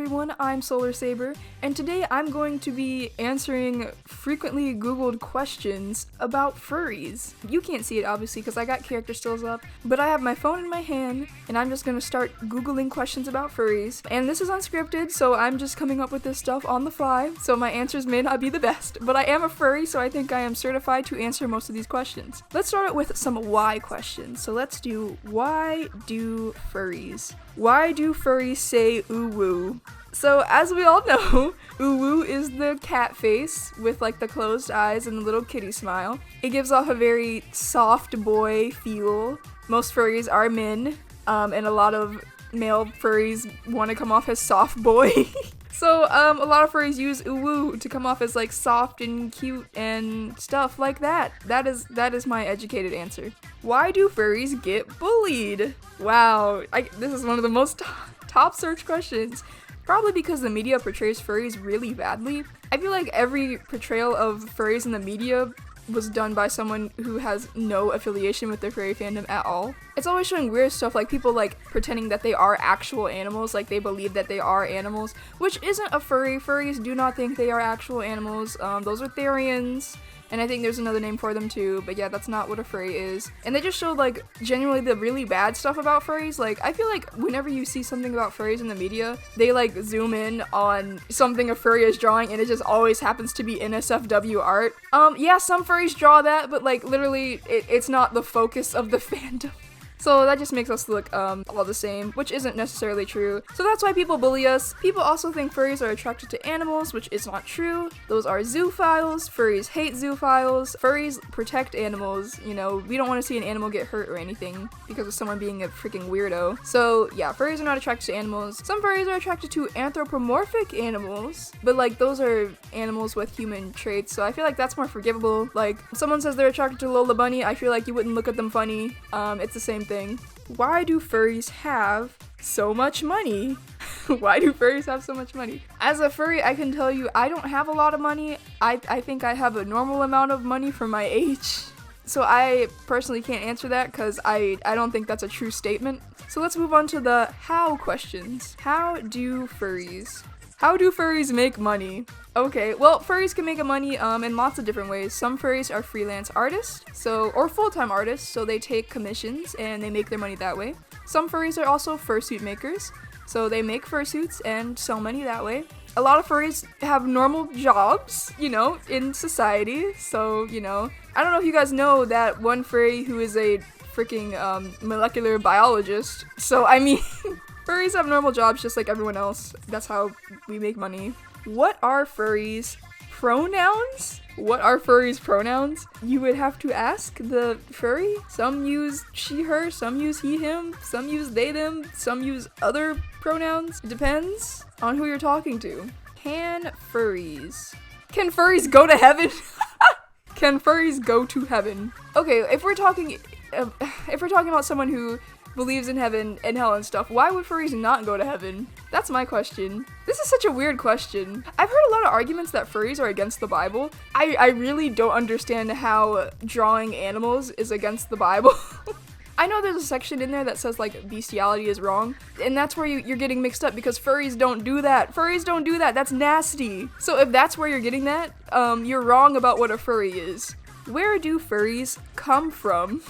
everyone, I'm solarsaber, and today I'm going to be answering frequently googled questions about furries. You can't see it obviously because I got character stills up, but I have my phone in my hand and I'm just going to start googling questions about furries. And this is unscripted, so I'm just coming up with this stuff on the fly, so my answers may not be the best, but I am a furry, so I think I am certified to answer most of these questions. Let's start with some why questions. So let's do, why do furries? Why do furries say ooh woo? So as we all know, ooh woo is the cat face with like the closed eyes and the little kitty smile. It gives off a very soft boy feel. Most furries are men, and a lot of male furries want to come off as soft boy. So a lot of furries use ooh woo to come off as like soft and cute and stuff like that. That is my educated answer. Why do furries get bullied? Wow, this is one of the most top search questions. Probably because the media portrays furries really badly. I feel like every portrayal of furries in the media was done by someone who has no affiliation with the furry fandom at all. It's always showing weird stuff, like people like pretending that they are actual animals, like they believe that they are animals, which isn't a furry. Furries do not think they are actual animals. Those are Therians, and I think there's another name for them too, but yeah, that's not what a furry is. And they just showed like genuinely the really bad stuff about furries. Like I feel like whenever you see something about furries in the media, they like zoom in on something a furry is drawing and it just always happens to be NSFW art. Yeah, some furries draw that, but like literally it's not the focus of the fandom. So that just makes us look all the same, which isn't necessarily true. So that's why people bully us. People also think furries are attracted to animals, which is not true. Those are zoophiles. Furries hate zoophiles. Furries protect animals. You know, we don't want to see an animal get hurt or anything because of someone being a freaking weirdo. So yeah, furries are not attracted to animals. Some furries are attracted to anthropomorphic animals, but like those are animals with human traits. So I feel like that's more forgivable. Like if someone says they're attracted to Lola Bunny, I feel like you wouldn't look at them funny. It's the same thing. Why do furries have so much money? Why do furries have so much money? As a furry, I can tell you I don't have a lot of money. I think I have a normal amount of money for my age. So I personally can't answer that because I don't think that's a true statement. So let's move on to the how questions. How do furries make money? Okay, well, furries can make money in lots of different ways. Some furries are freelance artists, or full-time artists, so they take commissions and they make their money that way. Some furries are also fursuit makers, so they make fursuits and sell money that way. A lot of furries have normal jobs, you know, in society, so, you know. I don't know if you guys know that one furry who is a freaking molecular biologist, so I mean... Furries have normal jobs just like everyone else. That's how we make money. What are furries' pronouns? What are furries' pronouns? You would have to ask the furry. Some use she, her, some use he, him, some use they, them, some use other pronouns. It depends on who you're talking to. Can furries go to heaven? Can furries go to heaven? Okay, if we're talking about someone who believes in heaven and hell and stuff, why would furries not go to heaven? That's my question. This is such a weird question. I've heard a lot of arguments that furries are against the Bible. I really don't understand how drawing animals is against the Bible. I know there's a section in there that says like bestiality is wrong, and that's where you're getting mixed up because furries don't do that. Furries don't do that. That's nasty. So if that's where you're getting that, you're wrong about what a furry is. Where do furries come from?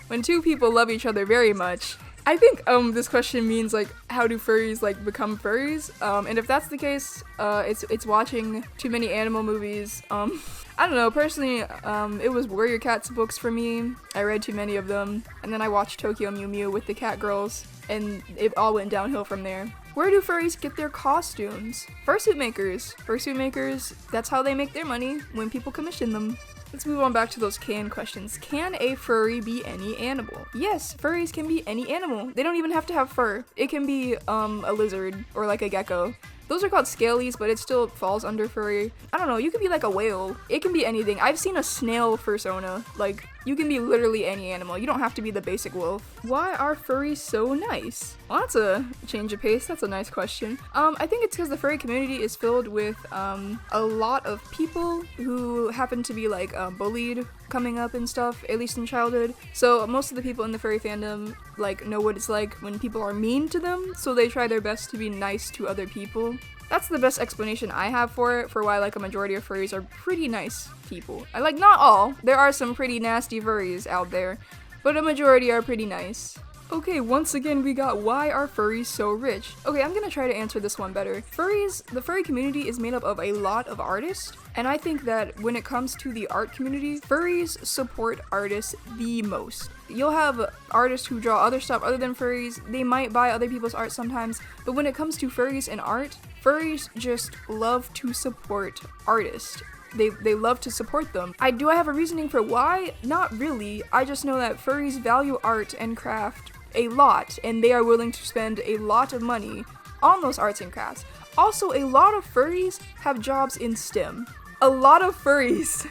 When two people love each other very much. I think this question means like how do furries like become furries? And if that's the case, it's watching too many animal movies. I don't know, personally, it was Warrior Cats books for me. I read too many of them, and then I watched Tokyo Mew Mew with the cat girls, and it all went downhill from there. Where do furries get their costumes? Fursuit makers. Fursuit makers, that's how they make their money when people commission them. Let's move on back to those can questions. Can a furry be any animal? Yes, furries can be any animal. They don't even have to have fur. It can be a lizard or like a gecko. Those are called scalies, but it still falls under furry. I don't know, you could be like a whale. It can be anything. I've seen a snail fursona. Like, You can be literally any animal. You don't have to be the basic wolf. Why are furries so nice? Well, that's a change of pace. That's a nice question. I think it's because the furry community is filled with a lot of people who happen to be like bullied coming up and stuff, at least in childhood. So most of the people in the furry fandom like know what it's like when people are mean to them, so they try their best to be nice to other people. That's the best explanation I have for it, for why like a majority of furries are pretty nice people. I like, not all. There are some pretty nasty furries out there, but a majority are pretty nice. Okay, once again we got why are furries so rich? Okay, I'm gonna try to answer this one better. The furry community is made up of a lot of artists, and I think that when it comes to the art community, furries support artists the most. You'll have artists who draw other stuff other than furries, they might buy other people's art sometimes, but when it comes to furries and art, furries just love to support artists. They love to support them. Do I have a reasoning for why? Not really. I just know that furries value art and craft a lot, and they are willing to spend a lot of money on those arts and crafts. Also, a lot of furries have jobs in STEM. A lot of furries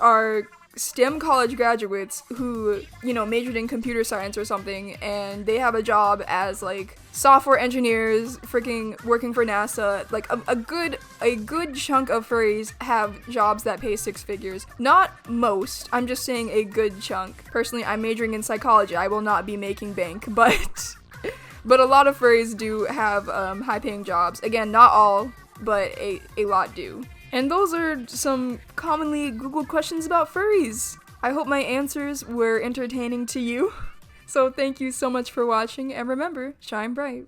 are STEM college graduates who, you know, majored in computer science or something, and they have a job as like software engineers, freaking working for NASA. Like a good chunk of furries have jobs that pay 6 figures. Not most, I'm just saying a good chunk. Personally, I'm majoring in psychology. I will not be making bank, but a lot of furries do have high-paying jobs. Again, not all, but a lot do. And those are some commonly Googled questions about furries. I hope my answers were entertaining to you. So thank you so much for watching, and remember, shine bright.